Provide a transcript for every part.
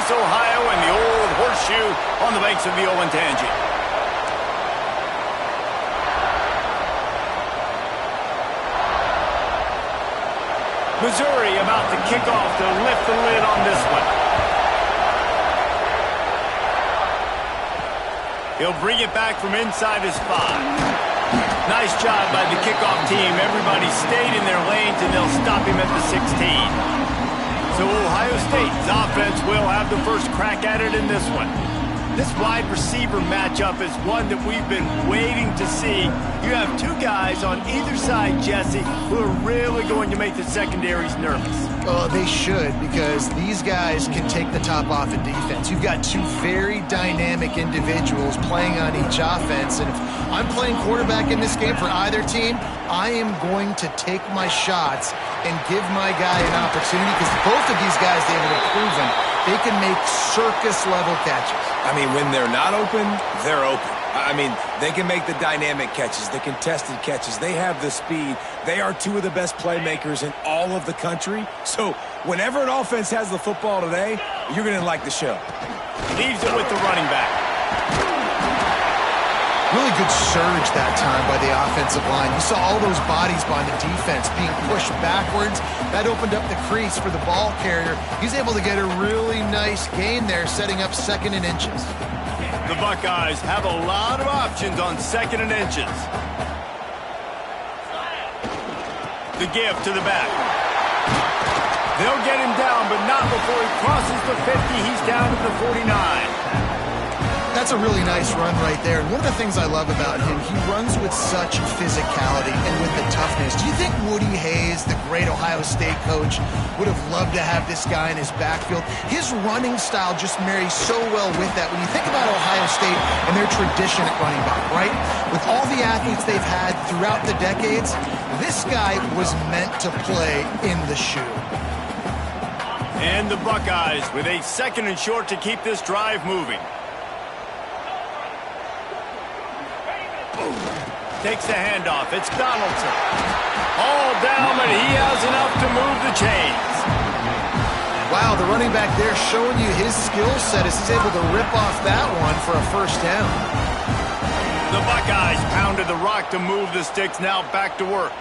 Columbus, Ohio, and the old horseshoe on the banks of the Olentangy. Missouri about to kick off to lift the lid on this one. He'll bring it back from inside his 5. Nice job by the kickoff team. Everybody stayed in their lanes, and they'll stop him at the 16. So Ohio State's offense will have the first crack at it in this one. This wide receiver matchup is one that we've been waiting to see. You have two guys on either side, Jesse, who are really going to make the secondaries nervous. Oh, they should, because these guys can take the top off in defense. You've got two very dynamic individuals playing on each offense, and if I'm playing quarterback in this game for either team, I am going to take my shots and give my guy an opportunity, because both of these guys, David, have proven they can make circus-level catches. I mean, when they're not open, they're open. I mean, they can make the dynamic catches, the contested catches. They have the speed. They are two of the best playmakers in all of the country. So whenever an offense has the football today, you're going to like the show. Leaves it with the running back. Really good surge that time by the offensive line. You saw all those bodies by the defense being pushed backwards. That opened up the crease for the ball carrier. He's able to get a really nice gain there, setting up 2nd and inches. The Buckeyes have a lot of options on 2nd and inches. The give to the back. They'll get him down, but not before he crosses the 50. He's down at the 49. That's a really nice run right there. And one of the things I love about him, he runs with such physicality and with the toughness. Do you think Woody Hayes, the great Ohio State coach, would have loved to have this guy in his backfield? His running style just marries so well with that. When you think about Ohio State and their tradition at running back, right? With all the athletes they've had throughout the decades, this guy was meant to play in the shoe. And the Buckeyes with a 2nd and short to keep this drive moving. Takes the handoff. It's Donaldson. All down, but he has enough to move the chains. Wow, the running back there showing you his skill set as he's able to rip off that one for a 1st down. The Buckeyes pounded the rock to move the sticks. Now back to work.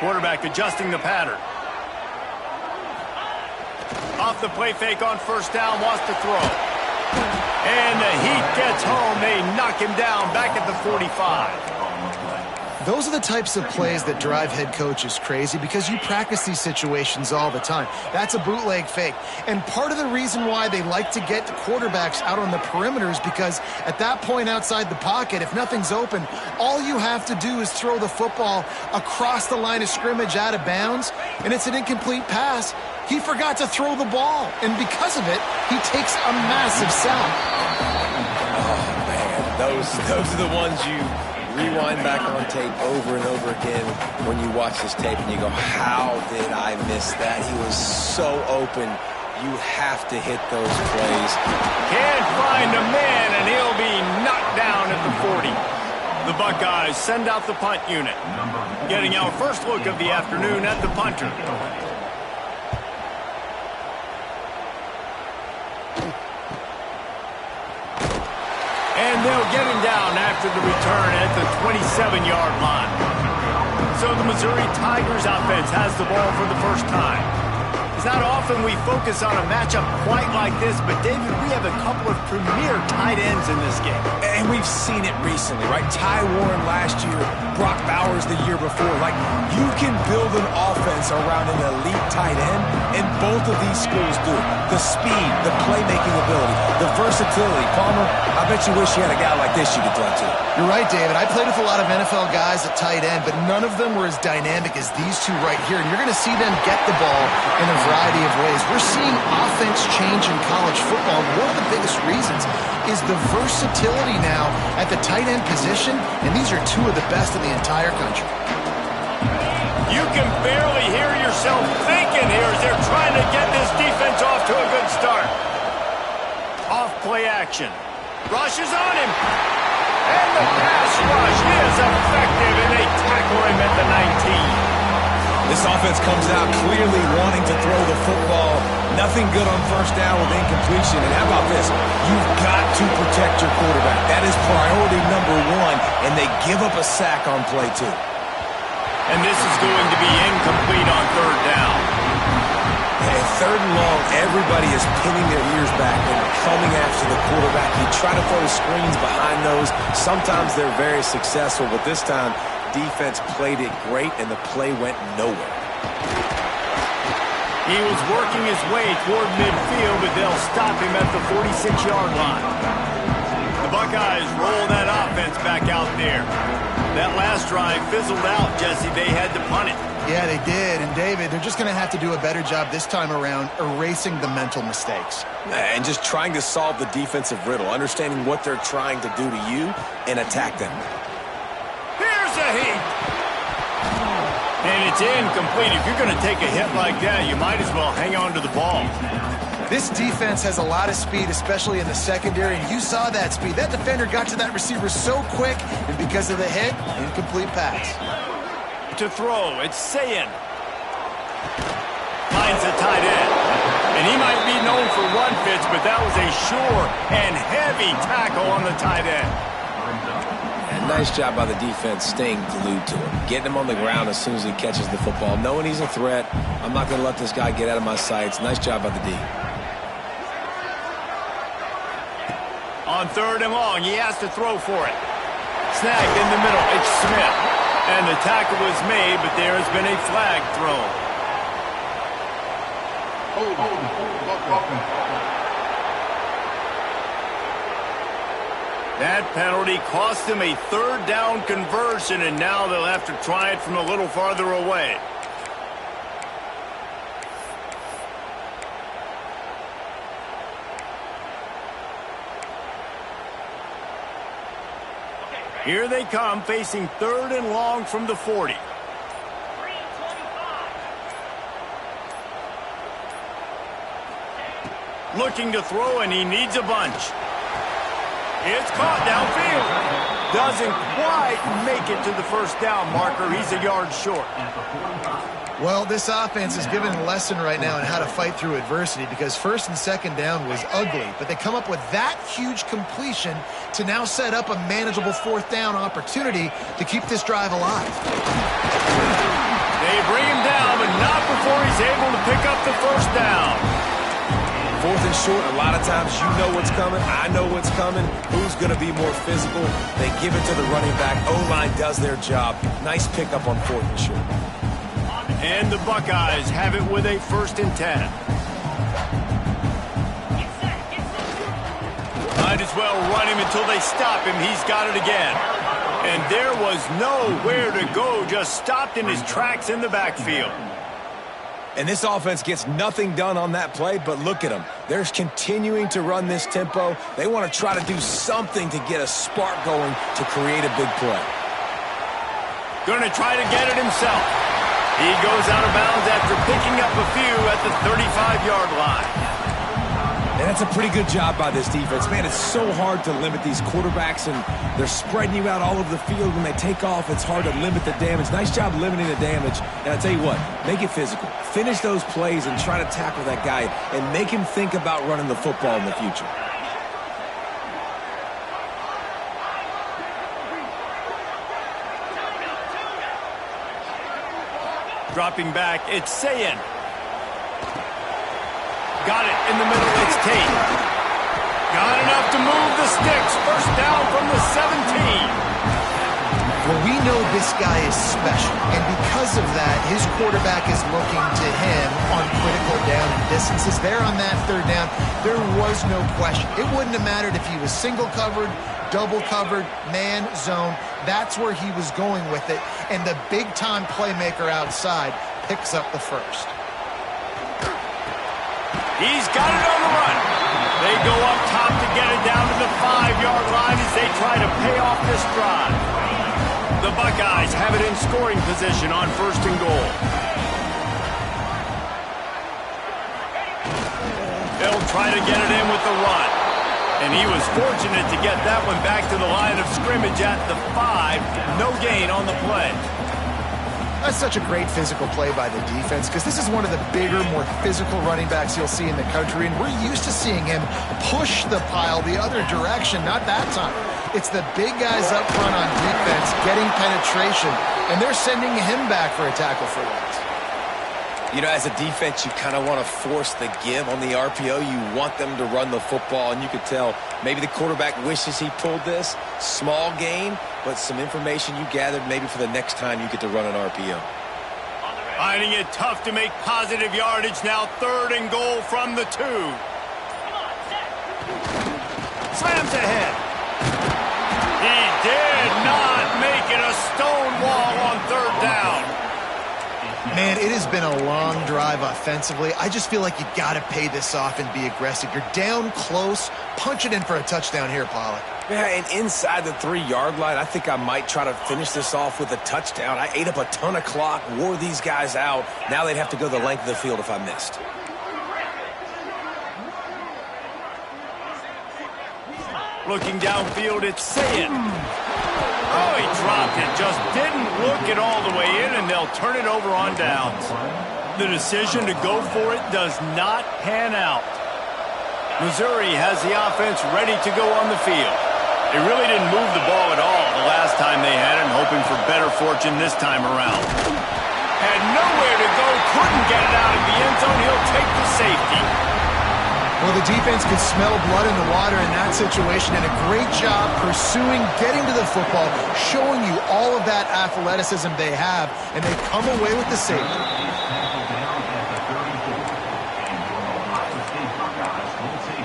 Quarterback adjusting the pattern. Off the play fake on 1st down, wants to throw. And the heat gets home. They knock him down back at the 45. Those are the types of plays that drive head coaches crazy, because you practice these situations all the time. That's a bootleg fake. And part of the reason why they like to get the quarterbacks out on the perimeter is because at that point outside the pocket, if nothing's open, all you have to do is throw the football across the line of scrimmage out of bounds, and it's an incomplete pass. He forgot to throw the ball, and because of it, he takes a massive sack. Oh, man, those are the ones you rewind back on tape over and over again when you watch this tape and you go, how did I miss that? He was so open. You have to hit those plays. Can't find a man, and he'll be knocked down at the 40. The Buckeyes send out the punt unit. Getting our first look of the afternoon at the punter. And they'll get him down after the return at the 27-yard line. So the Missouri Tigers offense has the ball for the first time. It's not often we focus on a matchup quite like this, but David, we have a couple of premier tight ends in this game. And we've seen it recently, right? Ty Warren last year, Brock Bowers the year before. Like, you can build an offense around an elite tight end, and both of these schools do it. The speed, the playmaking ability, the versatility. Palmer, I bet you wish you had a guy like this you could throw to. You're right, David. I played with a lot of NFL guys at tight end, but none of them were as dynamic as these two right here. And you're going to see them get the ball in a variety of ways. We're seeing offense change in college football. One of the biggest reasons is the versatility now at the tight end position, and these are two of the best in the entire country. You can barely hear yourself thinking here as they're trying to get this defense off to a good start. Off play action. Rush is on him. And the pass rush is effective, and they tackle him at the 19. This offense comes out clearly wanting to throw the football. Nothing good on first down with incompletion. And how about this? You've got to protect your quarterback. That is priority number one, and they give up a sack on play two. And this is going to be incomplete on third down. And third and long, everybody is pinning their ears back and coming after the quarterback. You try to throw screens behind those. Sometimes they're very successful, but this time, defense played it great, and the play went nowhere. He was working his way toward midfield, but they'll stop him at the 46-yard line. The Buckeyes roll that offense back out there. That last drive fizzled out, Jesse. They had to punt it. Yeah, they did. And, David, they're just going to have to do a better job this time around erasing the mental mistakes. And just trying to solve the defensive riddle, understanding what they're trying to do to you and attack them. Here's a hit. And it's incomplete. If you're going to take a hit like that, you might as well hang on to the ball. This defense has a lot of speed, especially in the secondary, and you saw that speed. That defender got to that receiver so quick, and because of the hit, incomplete pass. To throw, it's Sayin. Finds a tight end. And he might be known for run fits, but that was a sure and heavy tackle on the tight end. And nice job by the defense staying glued to him. Getting him on the ground as soon as he catches the football. Knowing he's a threat, I'm not going to let this guy get out of my sights. Nice job by the D. On third and long, he has to throw for it. Snagged in the middle, it's Smith. And the tackle was made, but there has been a flag thrown. That penalty cost him a third down conversion, and now they'll have to try it from a little farther away. Here they come, facing third and long from the 40. Looking to throw, and he needs a bunch. It's caught downfield. Doesn't quite make it to the first down marker. He's a yard short. Well, this offense is given a lesson right now on how to fight through adversity, because first and second down was ugly, but they come up with that huge completion to now set up a manageable fourth down opportunity to keep this drive alive. They bring him down, but not before he's able to pick up the first down. Fourth and short, a lot of times you know what's coming. I know what's coming. Who's going to be more physical? They give it to the running back. O-line does their job. Nice pickup on fourth and short. And the Buckeyes have it with a 1st and 10. Might as well run him until they stop him. He's got it again. And there was nowhere to go, just stopped in his tracks in the backfield. And this offense gets nothing done on that play, but look at them. They're continuing to run this tempo. They want to try to do something to get a spark going to create a big play. Going to try to get it himself. He goes out of bounds after picking up a few at the 35-yard line. And that's a pretty good job by this defense. Man, it's so hard to limit these quarterbacks, and they're spreading you out all over the field. When they take off, it's hard to limit the damage. Nice job limiting the damage. And I tell you what, make it physical. Finish those plays and try to tackle that guy and make him think about running the football in the future. Dropping back, it's Sayin. Got it in the middle, it's Tate. Got enough to move the sticks. First down from the 17. Well, we know this guy is special, and because of that, his quarterback is looking to him on critical down distances. There on that third down, there was no question. It wouldn't have mattered if he was single covered, double covered, man, zone. That's where he was going with it, and the big-time playmaker outside picks up the first. He's got it on the run. They go up top to get it down to the 5-yard line as they try to pay off this drive. The Buckeyes have it in scoring position on 1st and goal. They'll try to get it in with the run. And he was fortunate to get that one back to the line of scrimmage at the 5. No gain on the play. That's such a great physical play by the defense because this is one of the bigger, more physical running backs you'll see in the country, and we're used to seeing him push the pile the other direction, not that time. It's the big guys up front on defense getting penetration, and they're sending him back for a tackle for loss. You know, as a defense, you kind of want to force the give on the RPO. You want them to run the football, and you could tell maybe the quarterback wishes he pulled this. Small gain, but some information you gathered maybe for the next time you get to run an RPO. Finding it tough to make positive yardage now. 3rd and goal from the 2. Slams ahead. He did not make it a stone wall on 3rd down. Man, it has been a long drive offensively. I just feel like you got to pay this off and be aggressive. You're down close. Punch it in for a touchdown here, Pollack. Yeah, and inside the 3-yard line, I think I might try to finish this off with a touchdown. I ate up a ton of clock, wore these guys out. Now they'd have to go the length of the field if I missed. Looking downfield, it's Sayin. Oh, he dropped it. Just didn't look it all the way in, and they'll turn it over on downs. The decision to go for it does not pan out. Missouri has the offense ready to go on the field. They really didn't move the ball at all the last time they had it, and hoping for better fortune this time around. Had nowhere to go, couldn't get it out of the end zone. He'll take the safety. Well, the defense could smell blood in the water in that situation, and a great job pursuing, getting to the football, showing you all of that athleticism they have, and they come away with the safety.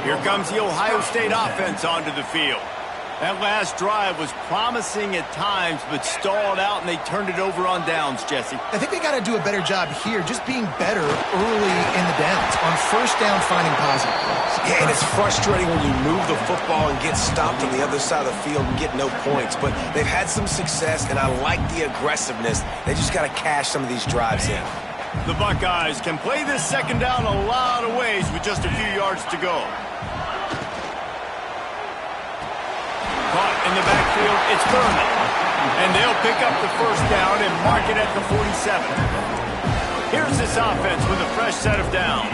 Here comes the Ohio State offense onto the field. That last drive was promising at times, but stalled out, and they turned it over on downs, Jesse. I think they got to do a better job here, just being better early in the downs, on 1st down, finding positive plays. Yeah, and it's frustrating when you move the football and get stopped on the other side of the field and get no points, but they've had some success, and I like the aggressiveness. They just got to cash some of these drives in. The Buckeyes can play this 2nd down a lot of ways with just a few yards to go. Caught in the backfield, it's Thurman. And they'll pick up the 1st down and mark it at the 47. Here's this offense with a fresh set of downs.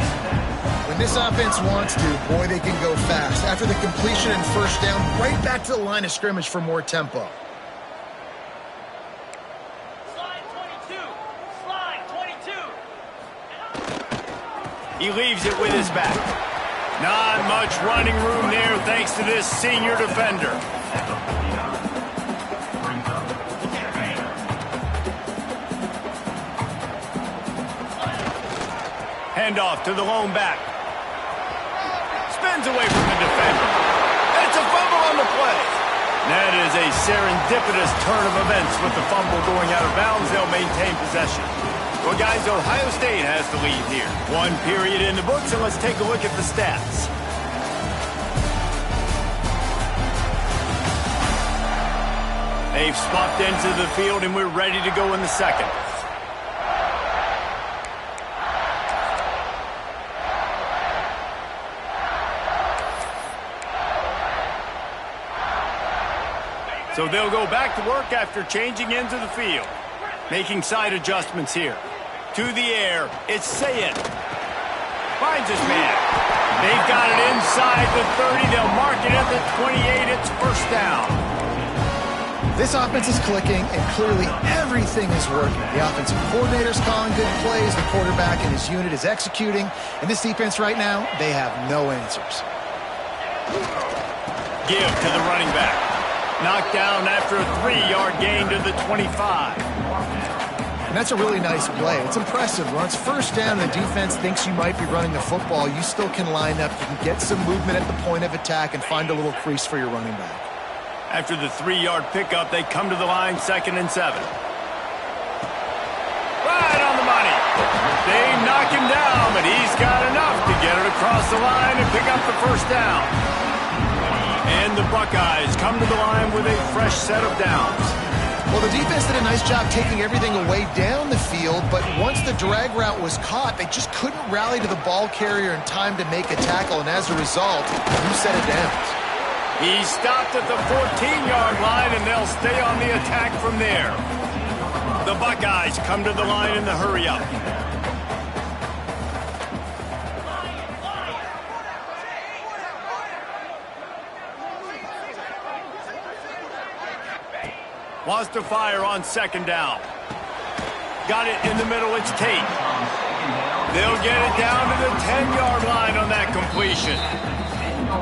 When this offense wants to, boy, they can go fast. After the completion and 1st down, right back to the line of scrimmage for more tempo. Slide 22. Slide 22. He leaves it with his back. Not much running room there thanks to this senior defender. Handoff to the lone back. Spins away from the defender. And it's a fumble on the play. That is a serendipitous turn of events with the fumble going out of bounds. They'll maintain possession. Well, guys, Ohio State has the lead here. 1 period in the books, and let's take a look at the stats. They've swapped into the field, and we're ready to go in the 2nd. So they'll go back to work after changing into the field. Making side adjustments here. To the air, it's Sayin. Finds his man. They've got it inside the 30. They'll mark it at the 28. It's 1st down. This offense is clicking, and clearly everything is working. The offensive coordinator's calling good plays. The quarterback and his unit is executing. And this defense right now, they have no answers. Give to the running back. Knocked down after a 3-yard gain to the 25. And that's a really nice play. It's impressive. When it's 1st down and the defense thinks you might be running the football, you still can line up. You can get some movement at the point of attack and find a little crease for your running back. After the 3-yard pickup, they come to the line 2nd and 7. Right on the money. They knock him down, but he's got enough to get it across the line and pick up the 1st down. And the Buckeyes come to the line with a fresh set of downs. Well, the defense did a nice job taking everything away down the field, but once the drag route was caught, they just couldn't rally to the ball carrier in time to make a tackle, and as a result, new set of downs. He stopped at the 14-yard line, and they'll stay on the attack from there. The Buckeyes come to the line in the hurry-up. Wants to fire on second down. Got it in the middle, it's Tate. They'll get it down to the 10-yard line on that completion.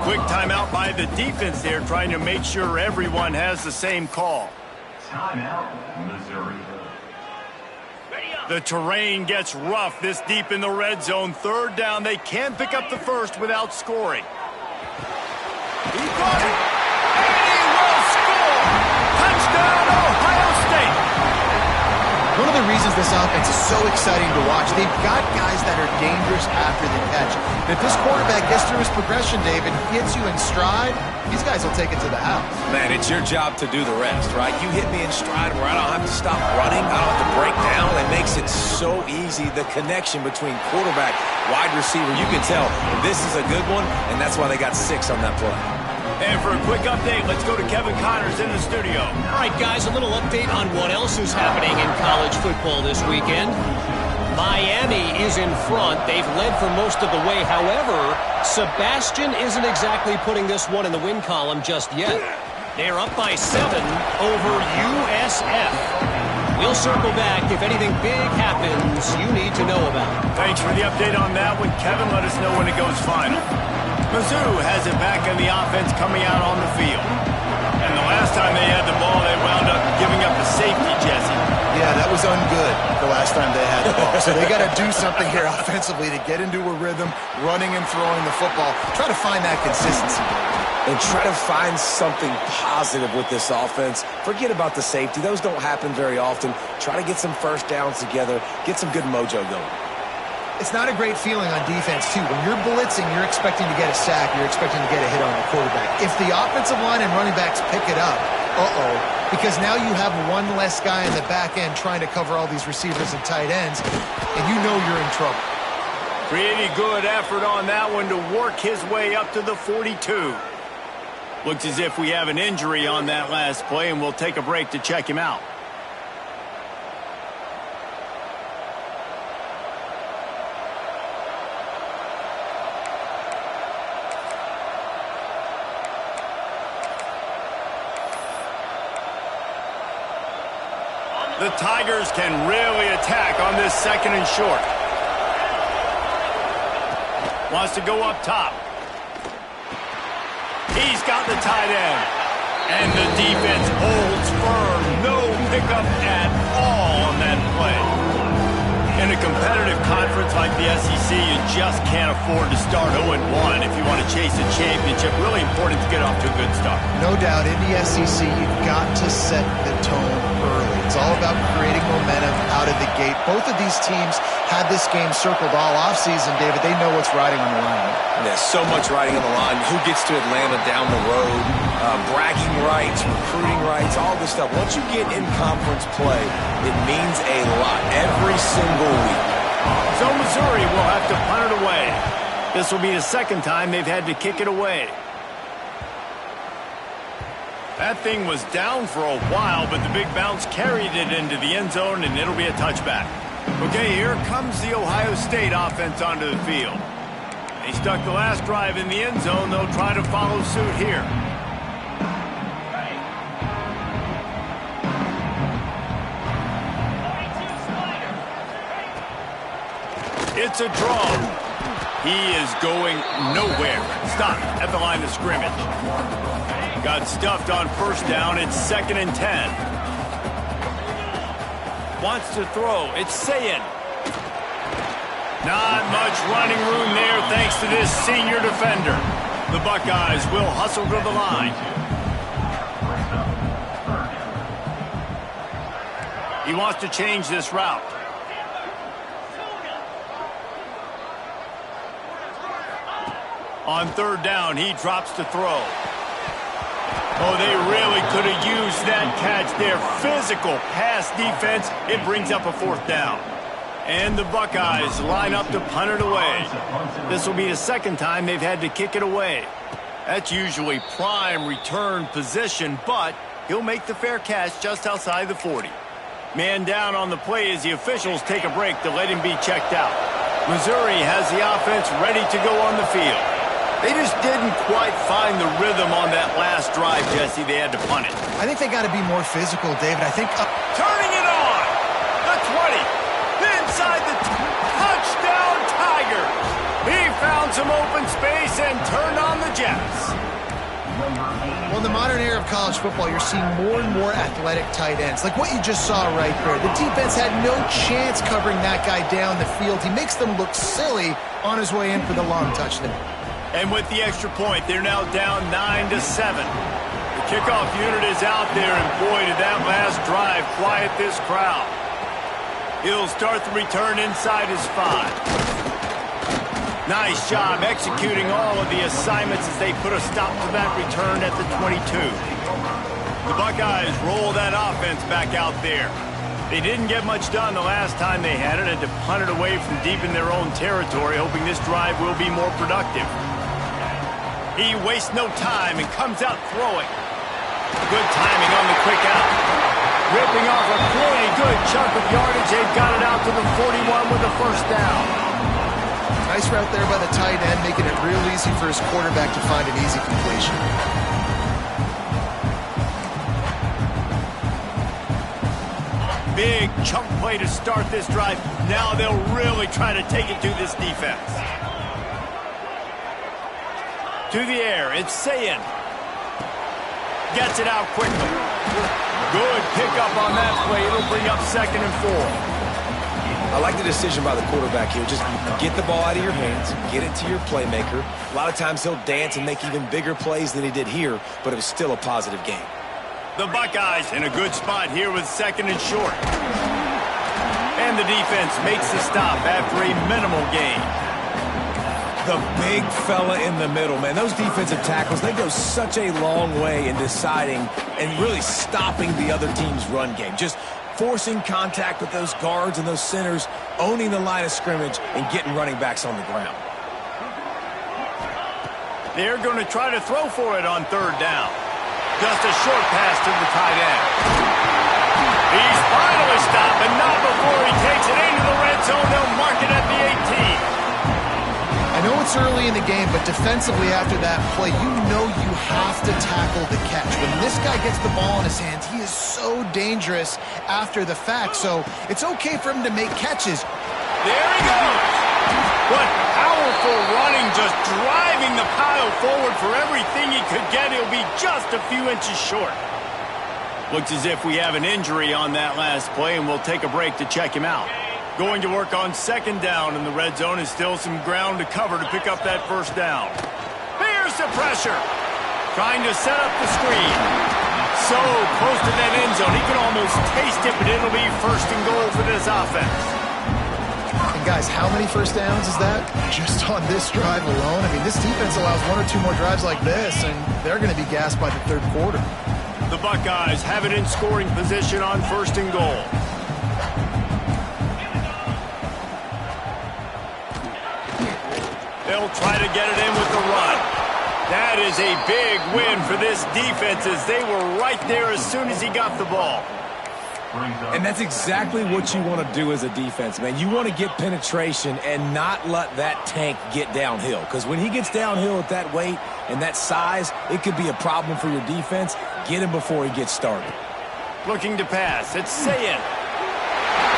Quick timeout by the defense there, trying to make sure everyone has the same call. Timeout, Missouri. The terrain gets rough this deep in the red zone. Third down, they can't pick up the first without scoring. He got it, and he will score! Touchdown, Ohio State! One of the reasons this offense is so exciting to watch, they've got guys that are dangerous after the catch. And if this quarterback gets through his progression, David, gets you in stride, these guys will take it to the house. Man, it's your job to do the rest, right? You hit me in stride where I don't have to stop running, I don't have to break down. It makes it so easy, the connection between quarterback, wide receiver. You can tell this is a good one, and that's why they got 6 on that play. And for a quick update, let's go to Kevin Connors in the studio. All right, guys, a little update on what else is happening in college football this weekend. Miami is in front. They've led for most of the way. However, Sebastian isn't exactly putting this one in the win column just yet. They're up by 7 over USF. We'll circle back if anything big happens you need to know about. Thanks for the update on that one, Kevin. Let us know when it goes final. Mizzou has it back in the offense coming out on the field. And the last time they had the ball, they wound up giving up a safety, Jesse. Yeah, that was ungood the last time they had the ball. So they got to do something here offensively to get into a rhythm, running and throwing the football. Try to find that consistency. And try to find something positive with this offense. Forget about the safety. Those don't happen very often. Try to get some first downs together. Get some good mojo going. It's not a great feeling on defense, too. When you're blitzing, you're expecting to get a sack. You're expecting to get a hit on the quarterback. If the offensive line and running backs pick it up, because now you have one less guy in the back end trying to cover all these receivers and tight ends, and you know you're in trouble. Pretty good effort on that one to work his way up to the 42. Looks as if we have an injury on that last play, and we'll take a break to check him out. The Tigers can really attack on this second and short. Wants to go up top. He's got the tight end. And the defense holds firm. No pickup at all on that play. In a competitive conference like the SEC, you just can't afford to start 0-1 if you want to chase a championship. Really important to get off to a good start. No doubt, in the SEC, you've got to set the tone early. It's all about creating momentum out of the gate. Both of these teams had this game circled all offseason, David. They know what's riding on the line. There's so much riding on the line. Who gets to Atlanta down the road? Bragging rights, recruiting rights, all this stuff. Once you get in conference play, it means a lot every single week. So Missouri will have to punt it away. This will be the second time they've had to kick it away. That thing was down for a while, but the big bounce carried it into the end zone, and it'll be a touchback. Okay, here comes the Ohio State offense onto the field. They stuck the last drive in the end zone. They'll try to follow suit here. It's a draw. He is going nowhere. Stop at the line of scrimmage. Got stuffed on first down. It's 2nd and 10. Wants to throw. It's Sayin. Not much running room there thanks to this senior defender. The Buckeyes will hustle to the line. He wants to change this route. On third down, he drops to throw. Oh, they really could have used that catch there. Physical pass defense. It brings up a 4th down. And the Buckeyes line up to punt it away. This will be the second time they've had to kick it away. That's usually prime return position, but he'll make the fair catch just outside the 40. Man down on the play as the officials take a break to let him be checked out. Missouri has the offense ready to go on the field. They just didn't quite find the rhythm on that last drive, Jesse. They had to punt it. I think they got to be more physical, David. I think... Turning it on! The 20! Inside the touchdown Tiger! He found some open space and turned on the Jets. Well, in the modern era of college football, you're seeing more and more athletic tight ends. Like what you just saw right there. The defense had no chance covering that guy down the field. He makes them look silly on his way in for the long touchdown. And with the extra point, they're now down 9-7. The kickoff unit is out there, and boy, did that last drive quiet this crowd. He'll start the return inside his 5. Nice job executing all of the assignments as they put a stop to that return at the 22. The Buckeyes roll that offense back out there. They didn't get much done the last time they had it, and to punt it away from deep in their own territory, hoping this drive will be more productive. He wastes no time and comes out throwing. Good timing on the quick out. Ripping off a pretty good chunk of yardage. They've got it out to the 41 with a first down. Nice route there by the tight end, making it real easy for his quarterback to find an easy completion. Big chunk play to start this drive. Now they'll really try to take it to this defense. To the air, it's Sayin. Gets it out quickly. Good pickup on that play. It'll bring up 2nd and 4. I like the decision by the quarterback here. Just get the ball out of your hands, get it to your playmaker. A lot of times he'll dance and make even bigger plays than he did here, but it was still a positive game. The Buckeyes in a good spot here with 2nd and short. And the defense makes the stop after a minimal gain. The big fella in the middle, man. Those defensive tackles, they go such a long way in deciding and really stopping the other team's run game. Just forcing contact with those guards and those centers, owning the line of scrimmage, and getting running backs on the ground. They're going to try to throw for it on 3rd down. Just a short pass to the tight end. He's finally stopped, and not before he takes it into the red zone. They'll mark it at the 18. I know it's early in the game, but defensively after that play, you know you have to tackle the catch. When this guy gets the ball in his hands, he is so dangerous after the fact, so it's okay for him to make catches. There he goes. What powerful running, just driving the pile forward for everything he could get. He'll be just a few inches short. Looks as if we have an injury on that last play, and we'll take a break to check him out. Going to work on 2nd down in the red zone, is still some ground to cover to pick up that first down. Here's the pressure. Trying to set up the screen. So close to that end zone. He can almost taste it, but it'll be 1st and goal for this offense. And guys, how many first downs is that? Just on this drive alone? I mean, this defense allows 1 or 2 more drives like this, and they're going to be gassed by the 3rd quarter. The Buckeyes have it in scoring position on 1st and goal. They'll try to get it in with the run. That is a big win for this defense as they were right there as soon as he got the ball. And that's exactly what you want to do as a defense, man. You want to get penetration and not let that tank get downhill. Because when he gets downhill at that weight and that size, it could be a problem for your defense. Get him before he gets started. Looking to pass. It's Sayin.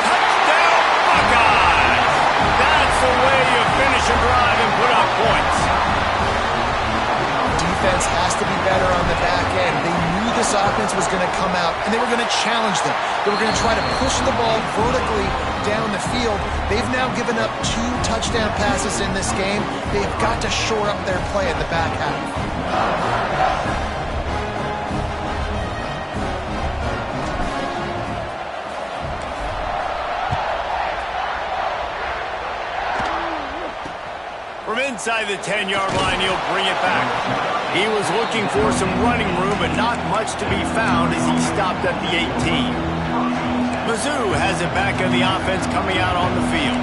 Touchdown, Buckeyes! That's the way you finish a drive and put up points. Defense has to be better on the back end. They knew this offense was going to come out, and they were going to challenge them. They were going to try to push the ball vertically down the field. They've now given up 2 touchdown passes in this game. They've got to shore up their play in the back half. From inside the 10-yard line, he'll bring it back. He was looking for some running room, but not much to be found as he stopped at the 18. Mizzou has it back on the offense coming out on the field.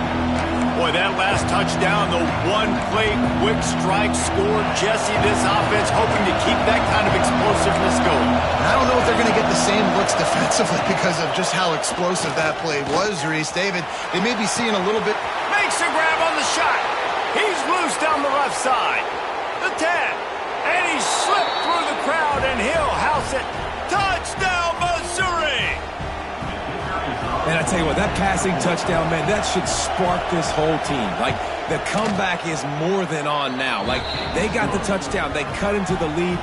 Boy, that last touchdown, the one-play quick strike scored. Jesse, this offense hoping to keep that kind of explosiveness going. And I don't know if they're going to get the same looks defensively because of just how explosive that play was, Reese. David, they may be seeing a little bit. Makes a grab on the shot. He's loose down the left side. The 10. And he slipped through the crowd, and he'll house it. Touchdown, Missouri! And I tell you what, that passing touchdown, man, that should spark this whole team. Like, the comeback is more than on now. Like, they got the touchdown. They cut into the lead.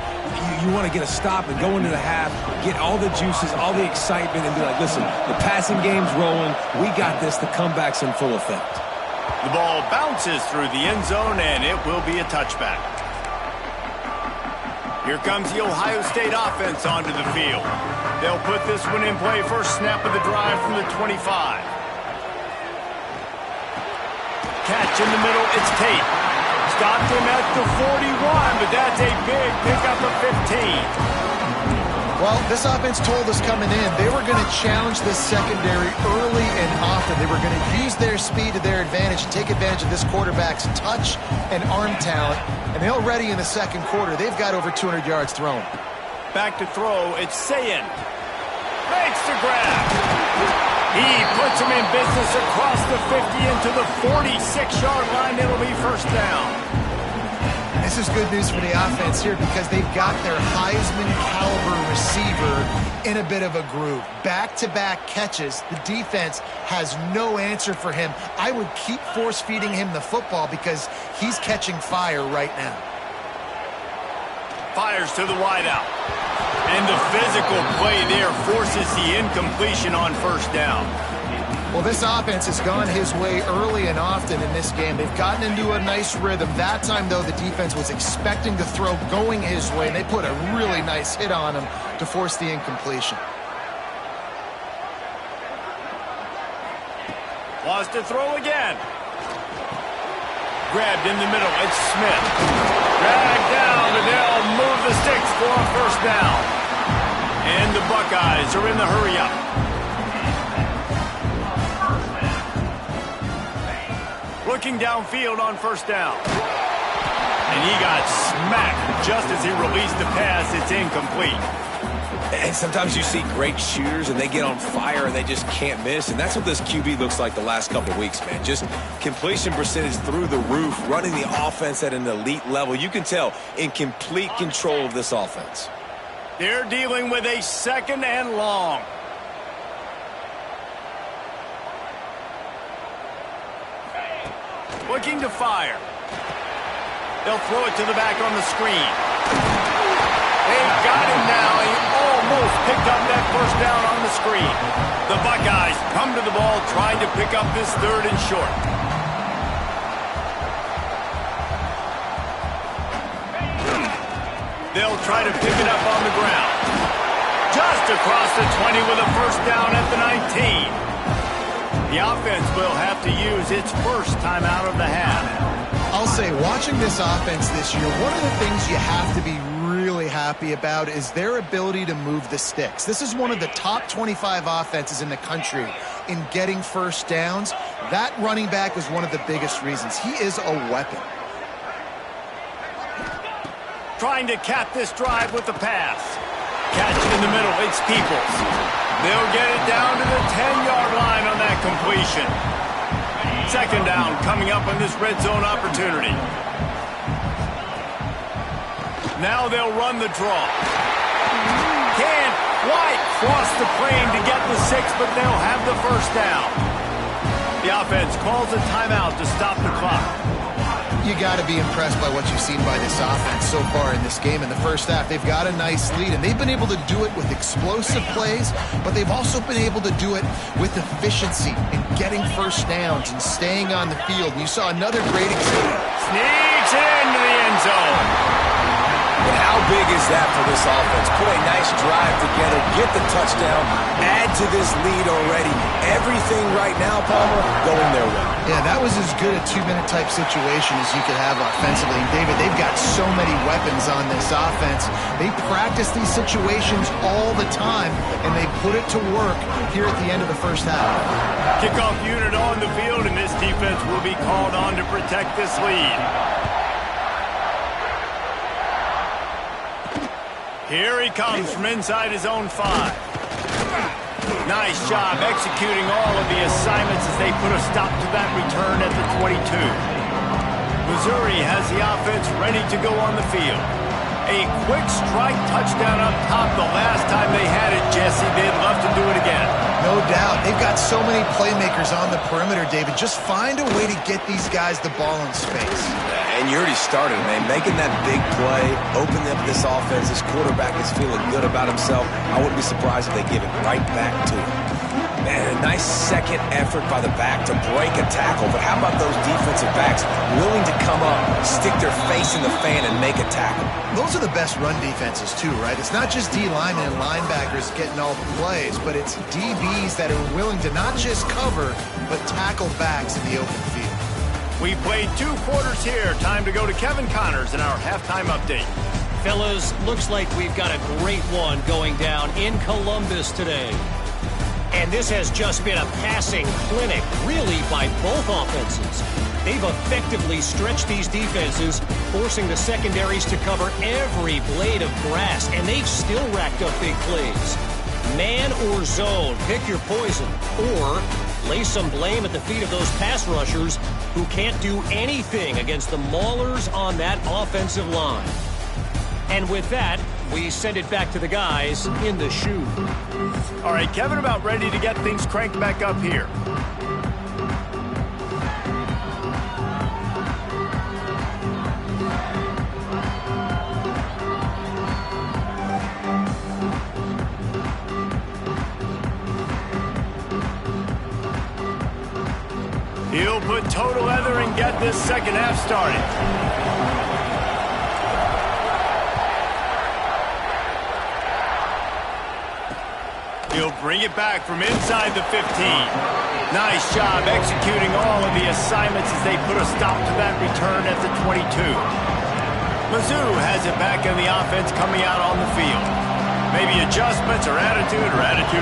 You want to get a stop and go into the half, get all the juices, all the excitement, and be like, listen, the passing game's rolling. We got this. The comeback's in full effect. The ball bounces through the end zone, and it will be a touchback. Here comes the Ohio State offense onto the field. They'll put this one in play first snap of the drive from the 25. Catch in the middle, it's Tate. Stopped him at the 41, but that's a big pickup of 15. Well, this offense told us coming in they were going to challenge this secondary early and often. They were going to use their speed to their advantage and take advantage of this quarterback's touch and arm talent. And already in the second quarter, they've got over 200 yards thrown. Back to throw, it's Sayin. Makes the grab. He puts him in business across the 50 into the 46-yard line. It'll be first down. This is good news for the offense here because they've got their Heisman-caliber receiver in a bit of a groove. Back-to-back catches. The defense has no answer for him. I would keep force-feeding him the football because he's catching fire right now. Fires to the wideout. And the physical play there forces the incompletion on first down. Well, this offense has gone his way early and often in this game. They've gotten into a nice rhythm. That time, though, the defense was expecting to throw going his way, and they put a really nice hit on him to force the incompletion. Wants to throw again. Grabbed in the middle. It's Smith. Dragged down, and they'll move the sticks for a first down. And the Buckeyes are in the hurry-up. Looking downfield on first down. And he got smacked just as he released the pass. It's incomplete. And sometimes you see great shooters and they get on fire and they just can't miss. And that's what this QB looks like the last couple of weeks, man. Just completion percentage through the roof, running the offense at an elite level. You can tell in complete control of this offense. They're dealing with a second and long. Looking to fire. They'll throw it to the back on the screen. They've got him now. He almost picked up that first down on the screen. The Buckeyes come to the ball trying to pick up this third and short. They'll try to pick it up on the ground. Just across the 20 with a first down at the 19. The offense will have to use its first time out of the half. I'll say, watching this offense this year, one of the things you have to be really happy about is their ability to move the sticks. This is one of the top 25 offenses in the country in getting first downs. That running back was one of the biggest reasons. He is a weapon. Trying to cap this drive with the pass. Catch in the middle, it's Peoples. They'll get it down to the 10-yard line on that completion. Second down coming up on this red zone opportunity. Now they'll run the draw. Can't quite cross the plane to get the 6, but they'll have the first down. The offense calls a timeout to stop the clock. You got to be impressed by what you've seen by this offense so far in this game. In the first half, they've got a nice lead, and they've been able to do it with explosive plays, but they've also been able to do it with efficiency and getting first downs and staying on the field. And you saw another great example. Sneaks into the end zone. And how big is that for this offense? Put a nice drive together, get the touchdown, add to this lead already. Everything right now, Palmer, going their way. Yeah, that was as good a two-minute type situation as you could have offensively. And David, they've got so many weapons on this offense. They practice these situations all the time, and they put it to work here at the end of the first half. Kickoff unit on the field, and this defense will be called on to protect this lead. Here he comes from inside his own 5. Nice job executing all of the assignments as they put a stop to that return at the 22. Missouri has the offense ready to go on the field. A quick strike touchdown up top the last time they had it, Jesse. They'd love to do it again. No doubt. They've got so many playmakers on the perimeter, David. Just find a way to get these guys the ball in space. And you already started, man. Making that big play, opening up this offense. This quarterback is feeling good about himself. I wouldn't be surprised if they give it right back to him. Man, a nice second effort by the back to break a tackle. But how about those defensive backs willing to come up, stick their face in the fan, and make a tackle? Those are the best run defenses, too, right? It's not just D linemen and linebackers getting all the plays, but it's DBs that are willing to not just cover, but tackle backs in the open field. We played 2 quarters here. Time to go to Kevin Connors in our halftime update. Fellas, looks like we've got a great one going down in Columbus today. And this has just been a passing clinic, really, by both offenses. They've effectively stretched these defenses, forcing the secondaries to cover every blade of grass, and they've still racked up big plays. Man or zone, pick your poison, or lay some blame at the feet of those pass rushers who can't do anything against the maulers on that offensive line. And with that, we send it back to the guys in the shoe. All right, Kevin, about ready to get things cranked back up here. He'll put total leather and get this second half started. He'll bring it back from inside the 15. Nice job executing all of the assignments as they put a stop to that return at the 22. Mizzou has it back in the offense coming out on the field. Maybe adjustments or attitude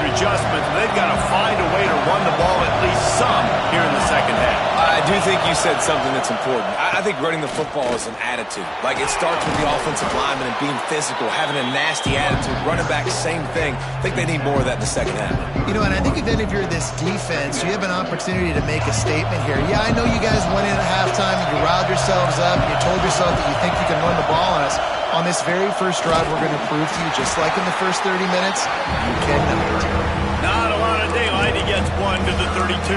adjustments. They've got to find a way to run the ball at least some here in the second half. I do think you said something that's important. I think running the football is an attitude. Like, it starts with the offensive lineman and being physical, having a nasty attitude. Running back, same thing. I think they need more of that in the second half. You know, and I think if then if you're this defense, you have an opportunity to make a statement here. Yeah, I know you guys went in at halftime and you riled yourselves up and you told yourself that you think you can run the ball on us. On this very first drive, we're going to prove to you, just like in the first 30 minutes, you cannot. Not a lot of daylight. He gets one to the 32.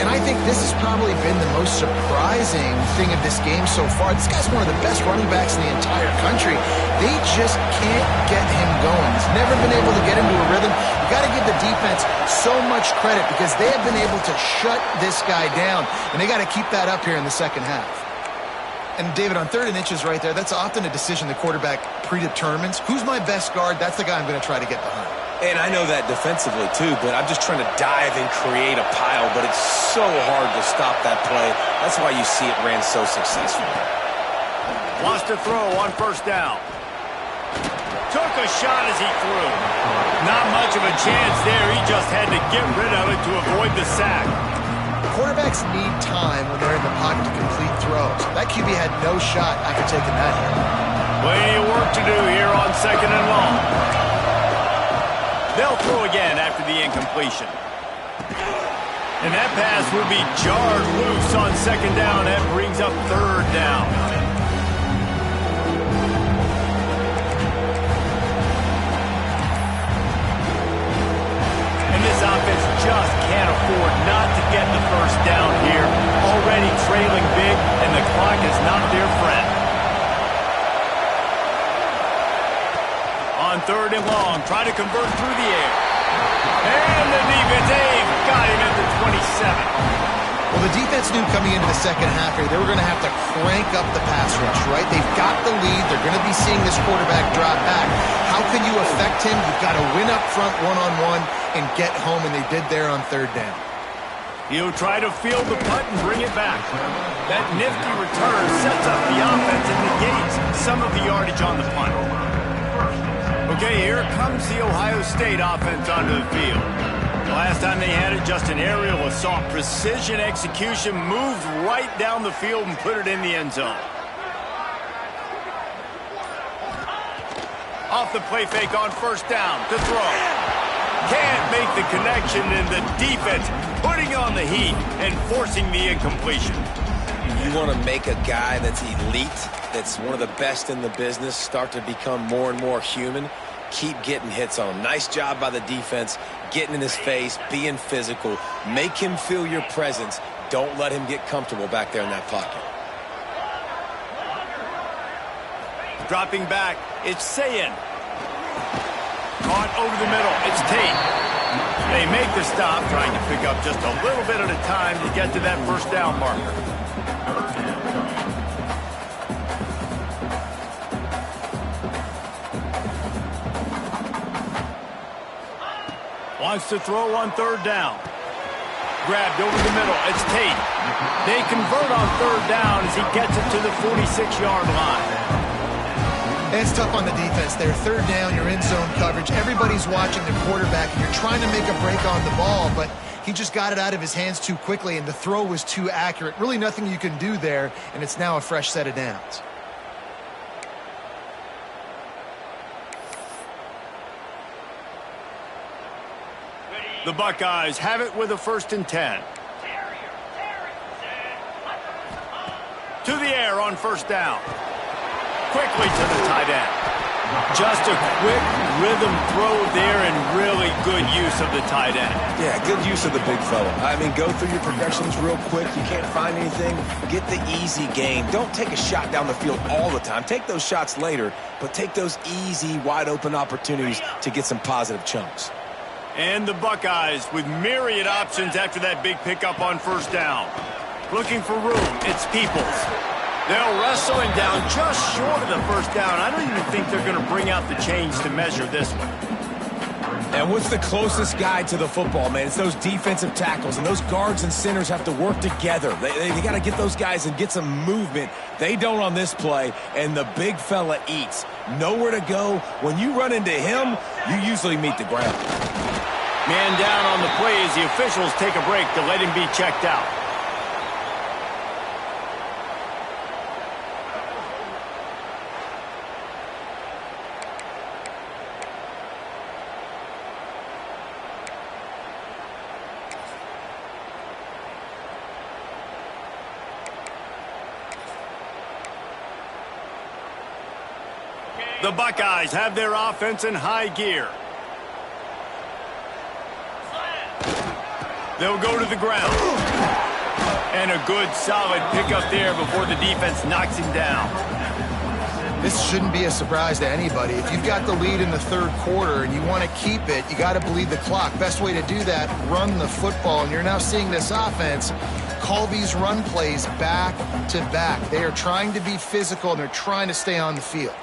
And I think this has probably been the most surprising thing of this game so far. This guy's one of the best running backs in the entire country. They just can't get him going. He's never been able to get into a rhythm. You got to give the defense so much credit because they have been able to shut this guy down, and they got to keep that up here in the second half. And, David, on 3rd and inches right there, that's often a decision the quarterback predetermines. Who's my best guard? That's the guy I'm going to try to get behind. And I know that defensively, too, but I'm just trying to dive and create a pile, but it's so hard to stop that play. That's why you see it ran so successfully. Wants to throw on 1st down. Took a shot as he threw. Not much of a chance there. He just had to get rid of it to avoid the sack. Quarterbacks need time when they're in the pocket to complete throws. That QB had no shot after taking that hit. Plenty of work to do here on 2nd and long. They'll throw again after the incompletion. And that pass will be jarred loose on 2nd down. That brings up 3rd down. And this offense just can't afford not to get the 1st down here. Already trailing big, and the clock is not their friend. On 3rd and long, try to convert through the air. And the defense got him at the 27. Well, the defense knew coming into the second half here they were going to have to crank up the pass rush, right? They've got the lead. They're going to be seeing this quarterback drop back. How can you affect him? You've got to win up front one-on-one and get home, and they did there on third down. He'll try to field the punt and bring it back. That nifty return sets up the offense and negates some of the yardage on the punt. Okay, here comes the Ohio State offense onto the field. The last time they had it, just an aerial assault. Precision execution, moved right down the field and put it in the end zone. Off the play fake on first down to throw. Can't make the connection, and the defense putting on the heat and forcing the incompletion. You want to make a guy that's elite, that's one of the best in the business, start to become more and more human. Keep getting hits on him. Nice job by the defense, getting in his face, being physical. Make him feel your presence. Don't let him get comfortable back there in that pocket. Dropping back, it's Sayin. Caught over the middle, it's Tate. They make the stop, trying to pick up just a little bit at a time to get to that first down marker. Wants to throw on third down. Grabbed over the middle. It's Tate. They convert on third down as he gets it to the 46-yard line. And it's tough on the defense there. Third down, you're in zone coverage. Everybody's watching the quarterback, and you're trying to make a break on the ball, but he just got it out of his hands too quickly, and the throw was too accurate. Really nothing you can do there, and it's now a fresh set of downs. The Buckeyes have it with a 1st and 10. To the air on first down. Quickly to the tight end. Just a quick rhythm throw there and really good use of the tight end. Yeah, good use of the big fella. I mean, go through your progressions real quick. You can't find anything. Get the easy gain. Don't take a shot down the field all the time. Take those shots later, but take those easy, wide-open opportunities to get some positive chunks. And the Buckeyes with myriad options after that big pickup on first down. Looking for room, it's Peoples. They'll wrestle him down just short of the first down. I don't even think they're going to bring out the chains to measure this one. And what's the closest guy to the football, man? It's those defensive tackles, and those guards and centers have to work together. They got to get those guys and get some movement. They don't on this play, and the big fella eats. Nowhere to go. When you run into him, you usually meet the ground. Man down on the play as the officials take a break to let him be checked out. The Buckeyes have their offense in high gear. They'll go to the ground. And a good, solid pickup there before the defense knocks him down. This shouldn't be a surprise to anybody. If you've got the lead in the third quarter and you want to keep it, you got to bleed the clock. Best way to do that, run the football. And you're now seeing this offense call these run plays back to back. They are trying to be physical, and they're trying to stay on the field.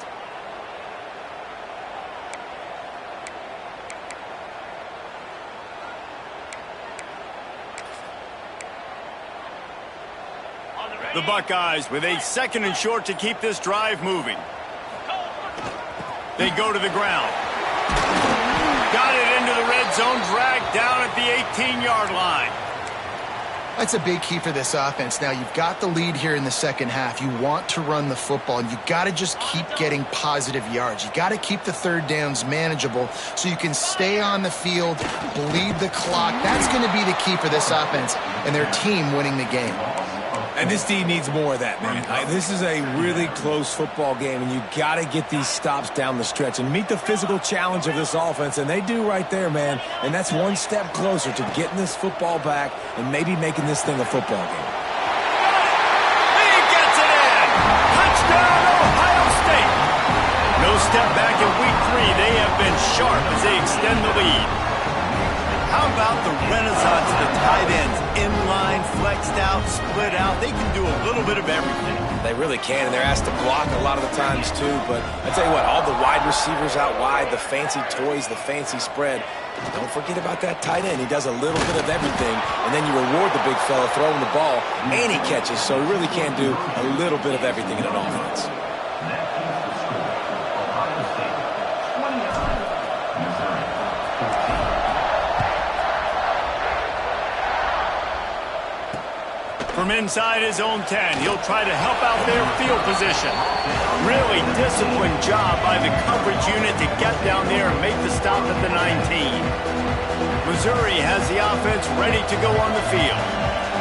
The Buckeyes with a 2nd and short to keep this drive moving. They go to the ground. Got it into the red zone, dragged down at the 18-yard line. That's a big key for this offense. Now, you've got the lead here in the second half. You want to run the football, and you got to just keep getting positive yards. You got to keep the third downs manageable so you can stay on the field, bleed the clock. That's going to be the key for this offense and their team winning the game. And this team needs more of that, man. This is a really close football game, and you got to get these stops down the stretch and meet the physical challenge of this offense, and they do right there, man. And that's one step closer to getting this football back and maybe making this thing a football game. He gets it in! Touchdown, Ohio State! No step back in week 3. They have been sharp as they extend the lead. How about the renaissance of the tight ends? inline, flexed out, split out. They can do a little bit of everything. They really can, and they're asked to block a lot of the times too. But I tell you what, all the wide receivers out wide, the fancy toys, the fancy spread. Don't forget about that tight end. He does a little bit of everything, and then you reward the big fella throwing the ball, and he catches. So he really can do a little bit of everything in an offense. From inside his own 10, he'll try to help out their field position. Really disciplined job by the coverage unit to get down there and make the stop at the 19. Missouri has the offense ready to go on the field.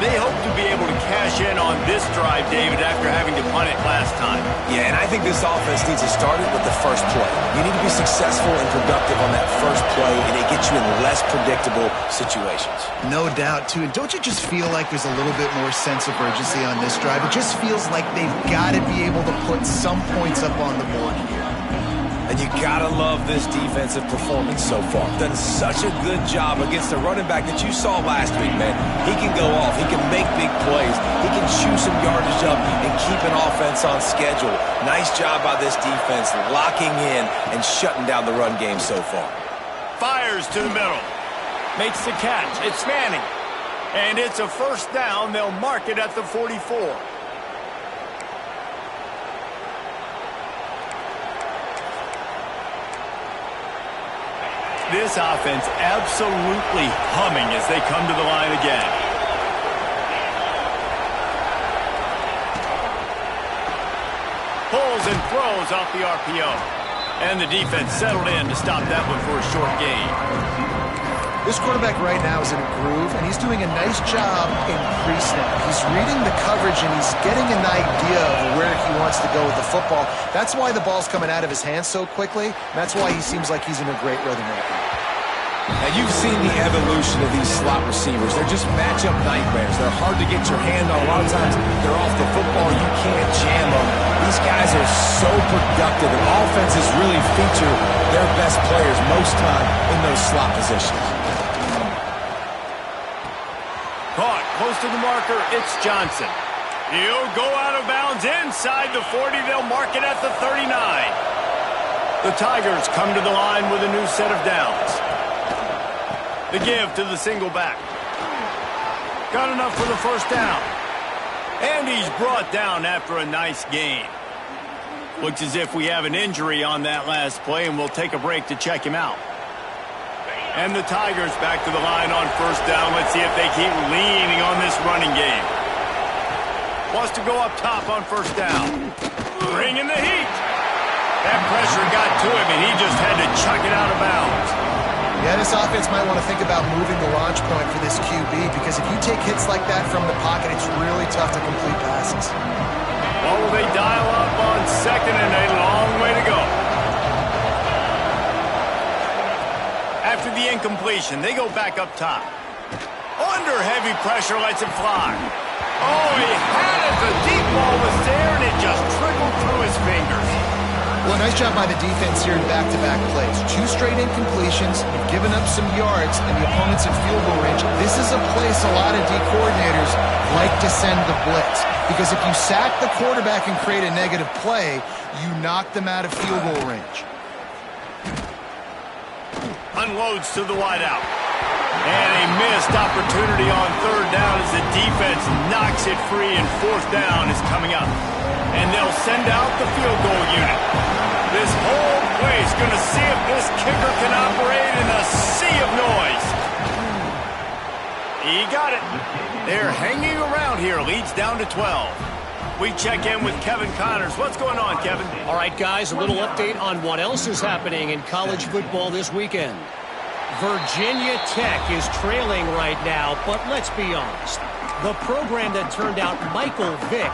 They hope to be able to cash in on this drive, David, after having to punt it last time. Yeah, and I think this offense needs to start it with the first play. You need to be successful and productive on that first play, and it gets you in less predictable situations. No doubt, too. And don't you just feel like there's a little bit more sense of urgency on this drive? It just feels like they've got to be able to put some points up on the board here. And you gotta love this defensive performance so far. Done such a good job against the running back that you saw last week, man. He can go off. He can make big plays. He can chew some yardage up and keep an offense on schedule. Nice job by this defense locking in and shutting down the run game so far. Fires to the middle. Makes the catch. It's Manning. And it's a first down. They'll mark it at the 44. This offense absolutely humming as they come to the line again. Pulls and throws off the RPO. And the defense settled in to stop that one for a short gain. This quarterback right now is in a groove, and he's doing a nice job in pre-snap. He's reading the coverage, and he's getting an idea of where he wants to go with the football. That's why the ball's coming out of his hands so quickly. That's why he seems like he's in a great rhythm right now. Now, you've seen the evolution of these slot receivers. They're just matchup nightmares. They're hard to get your hand on. A lot of times, they're off the football. You can't jam them. These guys are so productive, and offenses really feature their best players most time in those slot positions. Caught close to the marker. It's Johnson. He'll go out of bounds inside the 40. They'll mark it at the 39. The Tigers come to the line with a new set of downs. The give to the single back. Got enough for the first down. And he's brought down after a nice gain. Looks as if we have an injury on that last play, and we'll take a break to check him out. And the Tigers back to the line on first down. Let's see if they keep leaning on this running game. Wants to go up top on first down. Bringing the heat. That pressure got to him, and he just had to chuck it out of bounds. Yeah, this offense might want to think about moving the launch point for this QB, because if you take hits like that from the pocket, it's really tough to complete passes. Well, will they dial up on second and a long way to go? After the incompletion, they go back up top. Under heavy pressure, lets it fly. Oh, he had it. The deep ball was there, and it just trickled through his fingers. Well, nice job by the defense here in back-to-back plays. 2 straight incompletions, you've given up some yards, and the opponent's in field goal range. This is a place a lot of D coordinators like to send the blitz, because if you sack the quarterback and create a negative play, you knock them out of field goal range. Unloads to the wideout. And a missed opportunity on third down as the defense knocks it free, and fourth down is coming up. And they'll send out the field goal unit. This whole place going to see if this kicker can operate in a sea of noise. He got it. They're hanging around here. Leads down to 12. We check in with Kevin Connors. What's going on, Kevin? All right, guys, a little update on what else is happening in college football this weekend. Virginia Tech is trailing right now, but let's be honest. The program that turned out Michael Vick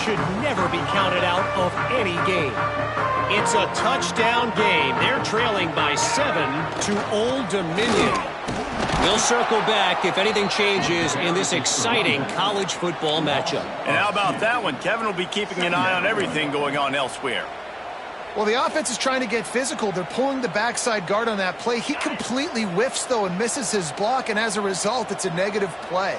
should never be counted out of any game. It's a touchdown game. They're trailing by 7 to Old Dominion. We'll circle back if anything changes in this exciting college football matchup. And how about that one? Kevin will be keeping an eye on everything going on elsewhere. Well, the offense is trying to get physical. They're pulling the backside guard on that play. He completely whiffs, though, and misses his block, and as a result, it's a negative play.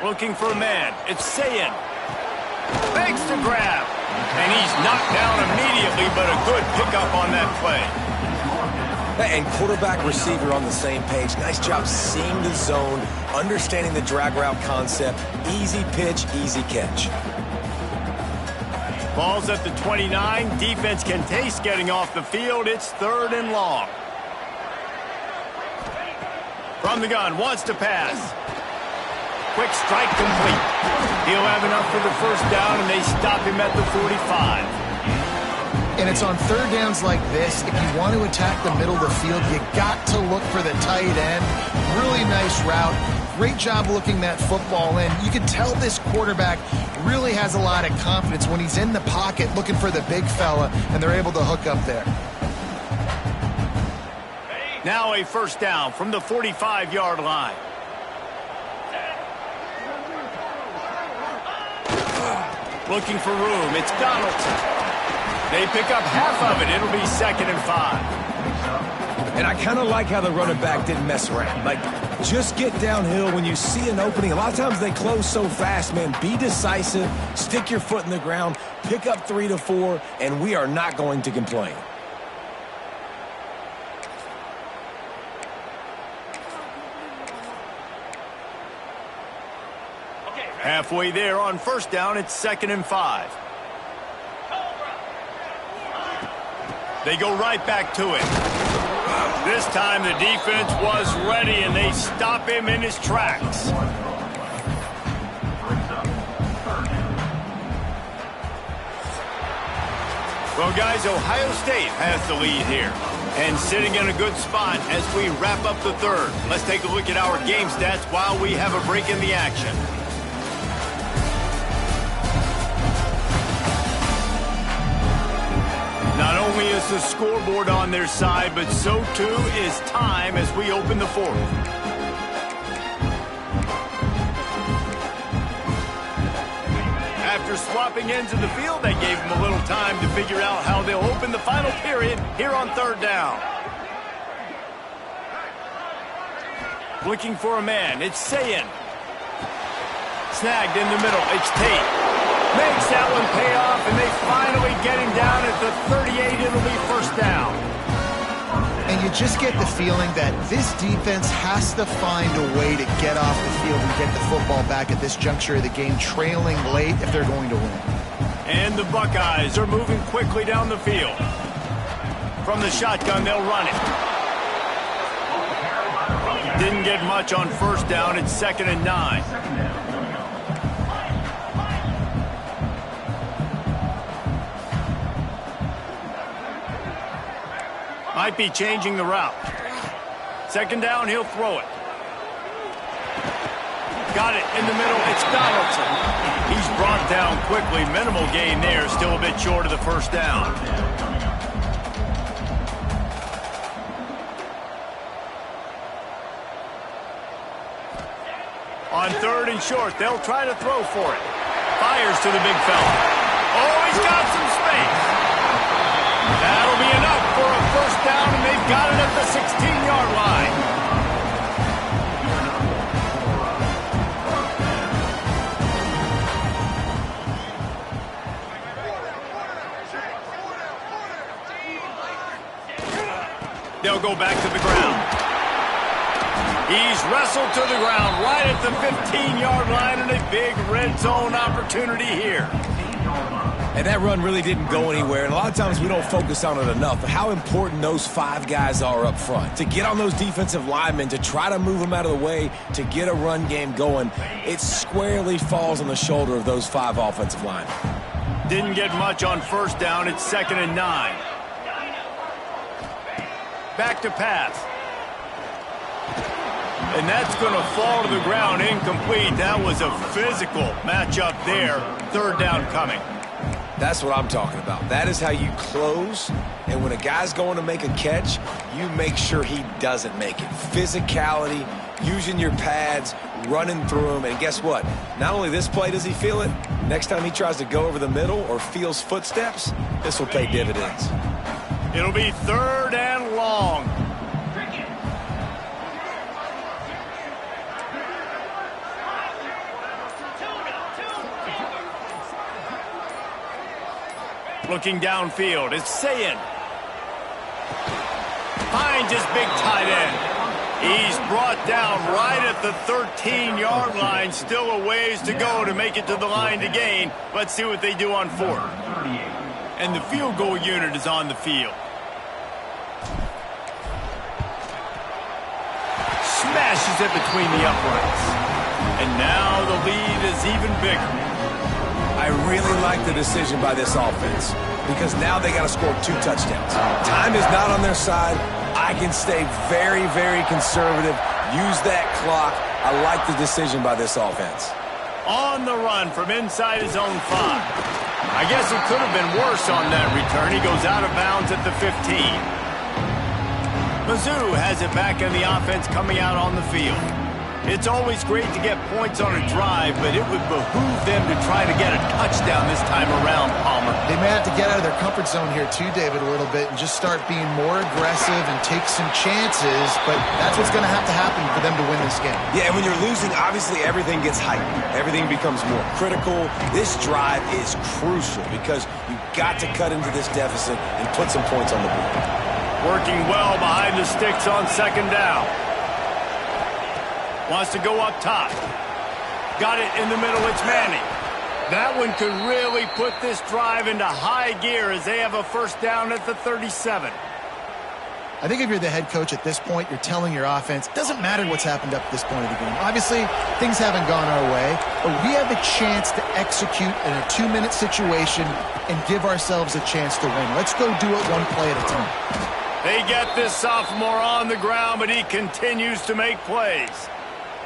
Looking for a man. It's Sayin. Makes the grab. And he's knocked down immediately, but a good pickup on that play. And quarterback receiver on the same page. Nice job seeing the zone, understanding the drag route concept. Easy pitch, easy catch. Ball's at the 29. Defense can taste getting off the field. It's 3rd and long. From the gun, wants to pass. Quick strike complete. He'll have enough for the first down, and they stop him at the 45. And it's on 3rd downs like this. If you want to attack the middle of the field, you got to look for the tight end. Really nice route. Great job looking that football in. You can tell this quarterback really has a lot of confidence when he's in the pocket looking for the big fella, and they're able to hook up there. Now a first down from the 45-yard line. Looking for room. It's Donaldson. They pick up half of it. It'll be 2nd and 5. And I kind of like how the running back didn't mess around. Like, just get downhill when you see an opening. A lot of times they close so fast, man. Be decisive. Stick your foot in the ground. Pick up 3 to 4, and we are not going to complain. Halfway there on first down, it's 2nd and 5. They go right back to it. This time the defense was ready, and they stop him in his tracks. Well, guys, Ohio State has the lead here, and sitting in a good spot as we wrap up the 3rd. Let's take a look at our game stats while we have a break in the action. Not only is the scoreboard on their side, but so too is time as we open the 4th. After swapping ends of the field, that gave them a little time to figure out how they'll open the final period here on 3rd down. Looking for a man. It's Sayin. Snagged in the middle. It's Tate. Makes that one pay off, and they finally get him down at the 38. It'll be first down. And you just get the feeling that this defense has to find a way to get off the field and get the football back at this juncture of the game, trailing late if they're going to win. And the Buckeyes are moving quickly down the field. From the shotgun, they'll run it. Didn't get much on first down. It's 2nd and 9. Might be changing the route. 2nd down, he'll throw it. Got it in the middle. It's Donaldson. He's brought down quickly. Minimal gain there. Still a bit short of the first down. On 3rd and short, they'll try to throw for it. Fires to the big fella. Oh, he's got some space. That'll be enough for a first down, and they've got it at the 16-yard line. They'll go back to the ground. He's wrestled to the ground right at the 15-yard line, and a big red zone opportunity here. And that run really didn't go anywhere, and a lot of times we don't focus on it enough, but how important those 5 guys are up front. To get on those defensive linemen, to try to move them out of the way, to get a run game going, it squarely falls on the shoulder of those 5 offensive linemen. Didn't get much on first down. It's 2nd and 9. Back to pass. And that's going to fall to the ground incomplete. That was a physical matchup there. 3rd down coming. That's what I'm talking about. That is how you close, and when a guy's going to make a catch, you make sure he doesn't make it. Physicality, using your pads, running through him, and guess what? Not only this play does he feel it, next time he tries to go over the middle or feels footsteps, this will pay dividends. It'll be 3rd and long. Looking downfield, it's Sayin. Finds his big tight end. He's brought down right at the 13-yard line. Still a ways to go to make it to the line to gain. Let's see what they do on fourth. And the field goal unit is on the field. Smashes it between the uprights. And now the lead is even bigger. I really like the decision by this offense because now they got to score 2 touchdowns. Time is not on their side. I can stay very, very conservative. Use that clock. I like the decision by this offense. On the run from inside his own 5. I guess it could have been worse on that return. He goes out of bounds at the 15. Mizzou has it back in the offense coming out on the field. It's always great to get points on a drive, but it would behoove them to try to get a touchdown this time around, Palmer. They may have to get out of their comfort zone here too, David, a little bit and just start being more aggressive and take some chances, but that's what's going to have to happen for them to win this game. Yeah, and when you're losing, obviously everything gets heightened. Everything becomes more critical. This drive is crucial because you've got to cut into this deficit and put some points on the board. Working well behind the sticks on second down. Wants to go up top. Got it in the middle. It's Manning. That one could really put this drive into high gear as they have a first down at the 37. I think if you're the head coach at this point, you're telling your offense, it doesn't matter what's happened up to this point of the game. Obviously, things haven't gone our way, but we have a chance to execute in a 2-minute situation and give ourselves a chance to win. Let's go do it one play at a time. They get this sophomore on the ground, but he continues to make plays.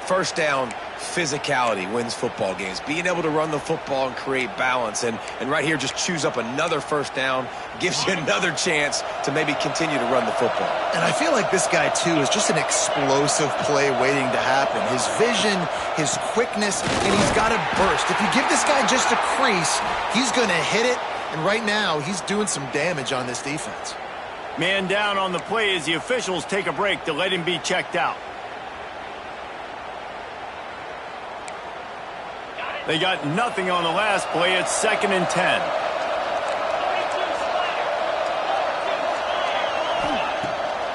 First down, physicality wins football games. Being able to run the football and create balance. And right here, just choose up another first down, gives you another chance to maybe continue to run the football. And I feel like this guy, too, is just an explosive play waiting to happen. His vision, his quickness, and he's got a burst. If you give this guy just a crease, he's going to hit it. And right now, he's doing some damage on this defense. Man down on the play as the officials take a break to let him be checked out. They got nothing on the last play. It's 2nd and 10.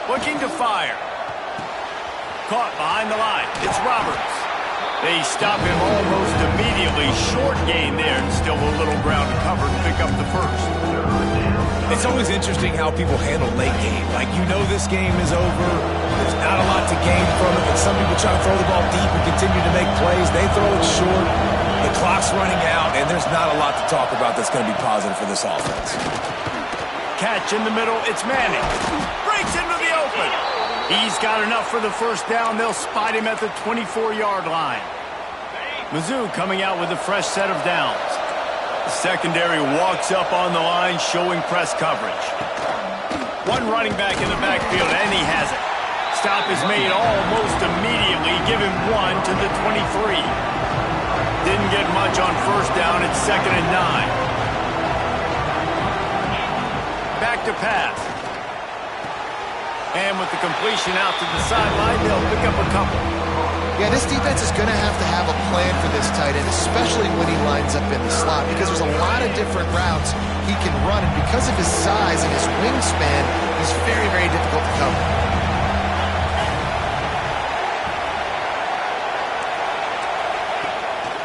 Looking to fire. Caught behind the line. It's Roberts. They stop him almost immediately. Short gain there. Still a little ground to cover to pick up the first. It's always interesting how people handle late game. Like, you know this game is over. There's not a lot to gain from it, but some people try to throw the ball deep and continue to make plays. They throw it short. The clock's running out, and there's not a lot to talk about that's going to be positive for this offense. Catch in the middle. It's Manning. Breaks into the open. He's got enough for the first down. They'll spot him at the 24-yard line. Mizzou coming out with a fresh set of downs. The secondary walks up on the line, showing press coverage. One running back in the backfield, and he has it. Stop is made almost immediately. Give him 1 to the 23. Didn't get much on first down. It's 2nd and 9. Back to pass. And with the completion out to the sideline, they'll pick up a couple. Yeah, this defense is going to have a plan for this tight end, especially when he lines up in the slot, because there's a lot of different routes he can run, and because of his size and his wingspan, he's very, very difficult to cover.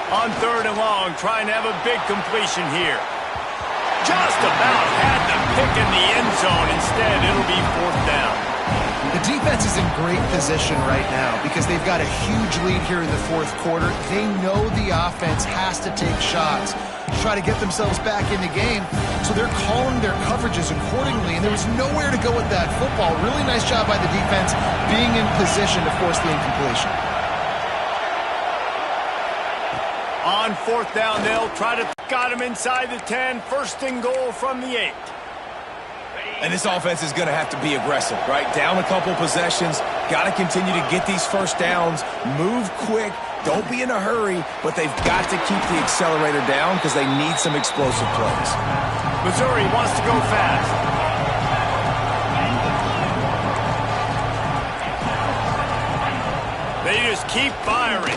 On 3rd and long, trying to have a big completion here. Just about had the pick in the end zone. Instead, it'll be 4th down. The defense is in great position right now because they've got a huge lead here in the 4th quarter. They know the offense has to take shots to try to get themselves back in the game, so they're calling their coverages accordingly, and there was nowhere to go with that football. Really nice job by the defense being in position to force the incompletion. On 4th down, they'll try to got him inside the 10. 1st and goal from the 8. And this offense is going to have to be aggressive, right? Down a couple possessions. Got to continue to get these first downs. Move quick. Don't be in a hurry, but they've got to keep the accelerator down because they need some explosive plays. Missouri wants to go fast. They just keep firing.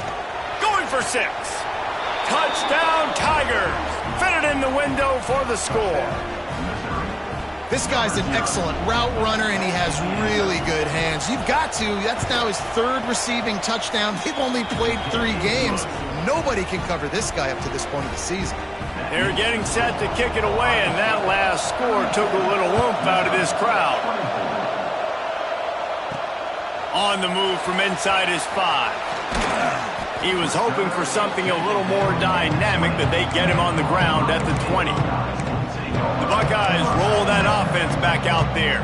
Going for 6. Touchdown, Tigers. Fit it in the window for the score. This guy's an excellent route runner, and he has really good hands. You've got to. That's now his third receiving touchdown. They've only played 3 games. Nobody can cover this guy up to this point of the season. They're getting set to kick it away, and that last score took a little oomph out of this crowd. On the move from inside his 5. He was hoping for something a little more dynamic, but they get him on the ground at the 20. The Buckeyes roll that offense back out there.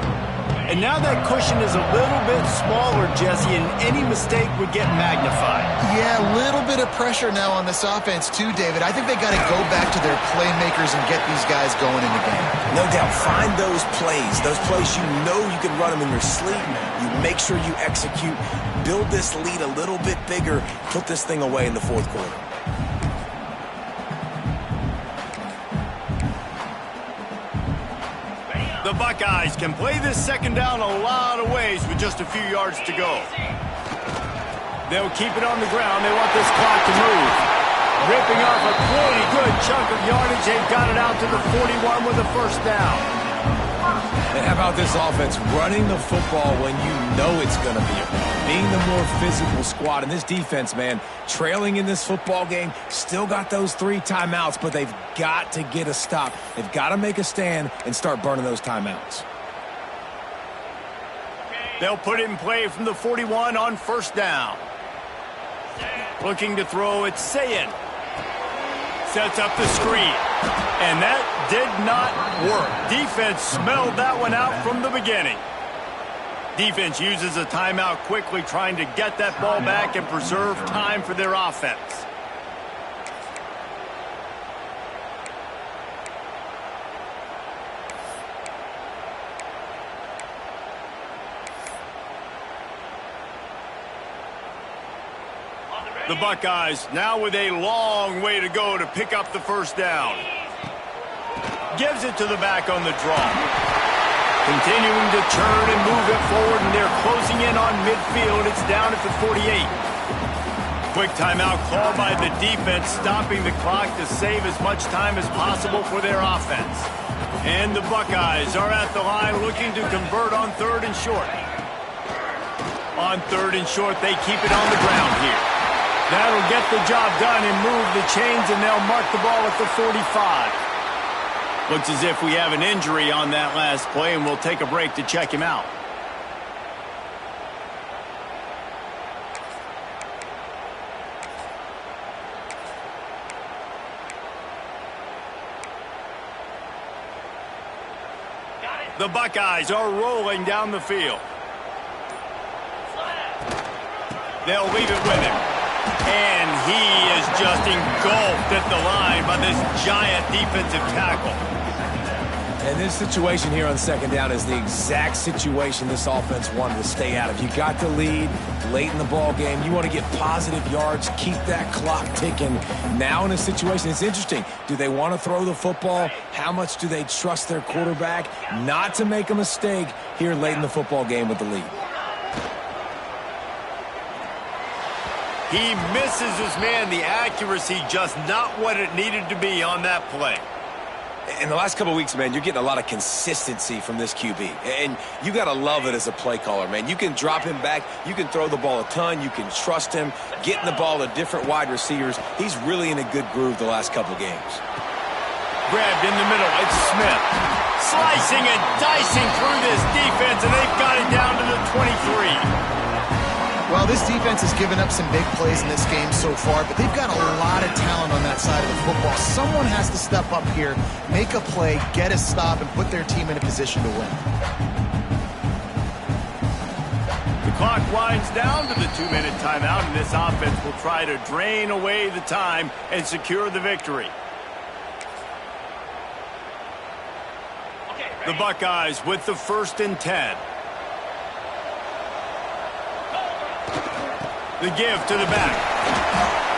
And now that cushion is a little bit smaller, Jesse, and any mistake would get magnified. Yeah, a little bit of pressure now on this offense too, David. I think they got to go back to their playmakers and get these guys going in the game. No doubt. Find those plays you know you can run them in your sleep. You make sure you execute. Build this lead a little bit bigger. Put this thing away in the fourth quarter. The Buckeyes can play this second down a lot of ways with just a few yards to go. They'll keep it on the ground. They want this clock to move. Ripping off a pretty good chunk of yardage. They've got it out to the 41 with a first down. And how about this offense running the football when you know it's going to be a run? Being the more physical squad. And this defense, man, trailing in this football game, still got those 3 timeouts, but they've got to get a stop. They've got to make a stand and start burning those timeouts. They'll put it in play from the 41 on first down. Looking to throw, it's Sayin. Sets up the screen. And that did not work. Defense smelled that one out from the beginning. Defense uses a timeout quickly, trying to get that ball back and preserve time for their offense. The Buckeyes now with a long way to go to pick up the first down. Gives it to the back on the draw. Continuing to turn and move it forward, and they're closing in on midfield. It's down at the 48. Quick timeout called by the defense, stopping the clock to save as much time as possible for their offense. And the Buckeyes are at the line looking to convert on 3rd and short. On 3rd and short, they keep it on the ground here. That'll get the job done and move the chains, and they'll mark the ball at the 45. Looks as if we have an injury on that last play, and we'll take a break to check him out. The Buckeyes are rolling down the field. They'll leave it with him. And he is just engulfed at the line by this giant defensive tackle. And this situation here on second down is the exact situation this offense wanted to stay out of. You got the lead late in the ball game. You want to get positive yards, keep that clock ticking. Now in a situation, it's interesting. Do they want to throw the football? How much do they trust their quarterback not to make a mistake here late in the football game with the lead? He misses his man. The accuracy just not what it needed to be on that play. In the last couple of weeks, man, you're getting a lot of consistency from this QB. And you got to love it as a play caller, man. You can drop him back. You can throw the ball a ton. You can trust him. Getting the ball to different wide receivers. He's really in a good groove the last couple of games. Grabbed in the middle. It's Smith. Slicing and dicing through this defense, and they've got it down to the 23. Well, this defense has given up some big plays in this game so far, but they've got a lot of talent on that side of the football. Someone has to step up here, make a play, get a stop, and put their team in a position to win. The clock winds down to the 2-minute timeout, and this offense will try to drain away the time and secure the victory. The Buckeyes with the 1st and 10. The give to the back.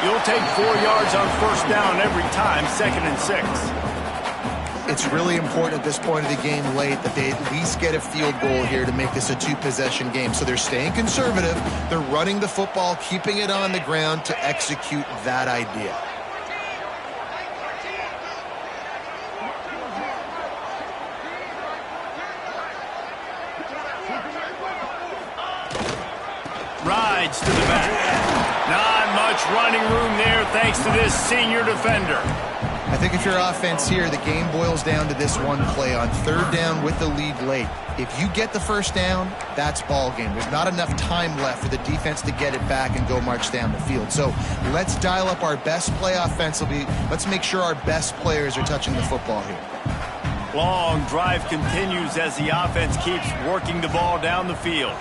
You'll take 4 yards on first down every time, 2nd and 6. It's really important at this point of the game late that they at least get a field goal here to make this a 2-possession game. So they're staying conservative. They're running the football, keeping it on the ground to execute that idea. strides to the back. Not much running room there thanks to this senior defender. I think if you're offense here, the game boils down to this one play on third down with the lead late. If you get the first down, that's ball game. There's not enough time left for the defense to get it back and go march down the field. So let's dial up our best play offensively. Let's make sure our best players are touching the football here. Long drive continues as the offense keeps working the ball down the field.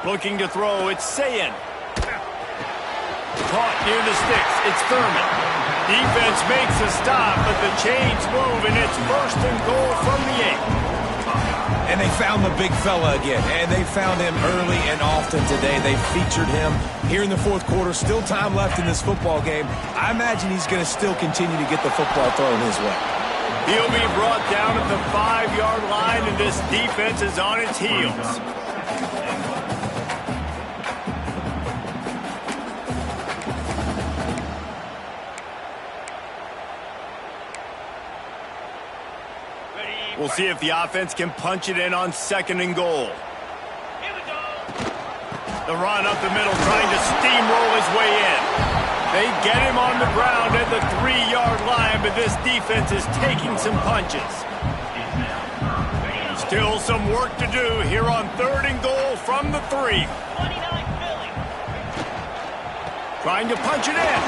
Looking to throw, it's Sayin. Caught near the sticks, it's Thurman. Defense makes a stop, but the chains move, and it's 1st and goal from the 8. And they found the big fella again, and they found him early and often today. They featured him here in the 4th quarter. Still time left in this football game. I imagine he's going to still continue to get the football thrown his way. He'll be brought down at the 5-yard line, and this defense is on its heels. We'll see if the offense can punch it in on 2nd and goal. Here we go. The run up the middle, trying to steamroll his way in. They get him on the ground at the 3-yard line, but this defense is taking some punches. Still some work to do here on 3rd and goal from the 3. 29 Philly. Trying to punch it in.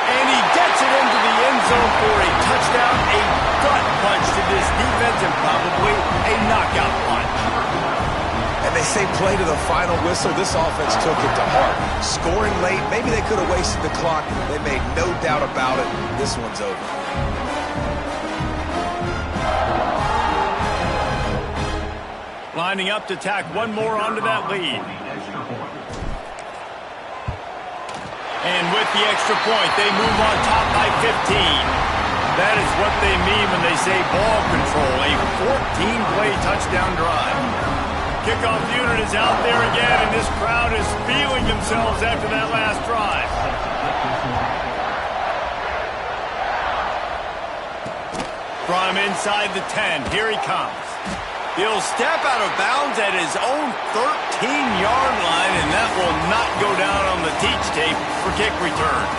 And he gets it into the end zone for a touchdown, a gut punch to this defense, and probably a knockout punch. And they say play to the final whistle. This offense took it to heart. Scoring late, maybe they could have wasted the clock. They made no doubt about it. This one's over. Lining up to tack one more onto that lead. And with the extra point, they move on top by 15. That is what they mean when they say ball control, a 14-play touchdown drive. Kickoff unit is out there again, and this crowd is feeling themselves after that last drive. From inside the 10, here he comes. He'll step out of bounds at his own 13-yard line, and that will not go down on the teach tape for kick returns.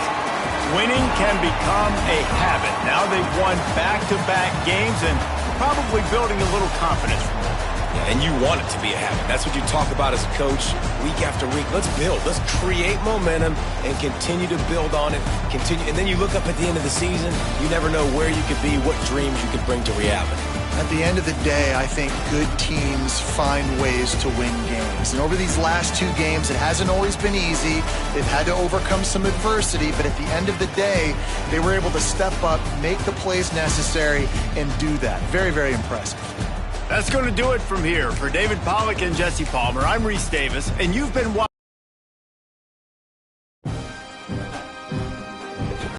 Winning can become a habit. Now they've won back-to-back games and probably building a little confidence from them. Yeah, and you want it to be a habit. That's what you talk about as a coach week after week. Let's build. Let's create momentum and continue to build on it. And then you look up at the end of the season, you never know where you could be, what dreams you could bring to reality. At the end of the day, I think good teams find ways to win games. And over these last 2 games, it hasn't always been easy. They've had to overcome some adversity, but at the end of the day, they were able to step up, make the plays necessary, and do that. Very, very impressive. That's going to do it from here. For David Pollack and Jesse Palmer, I'm Reese Davis, and you've been watching.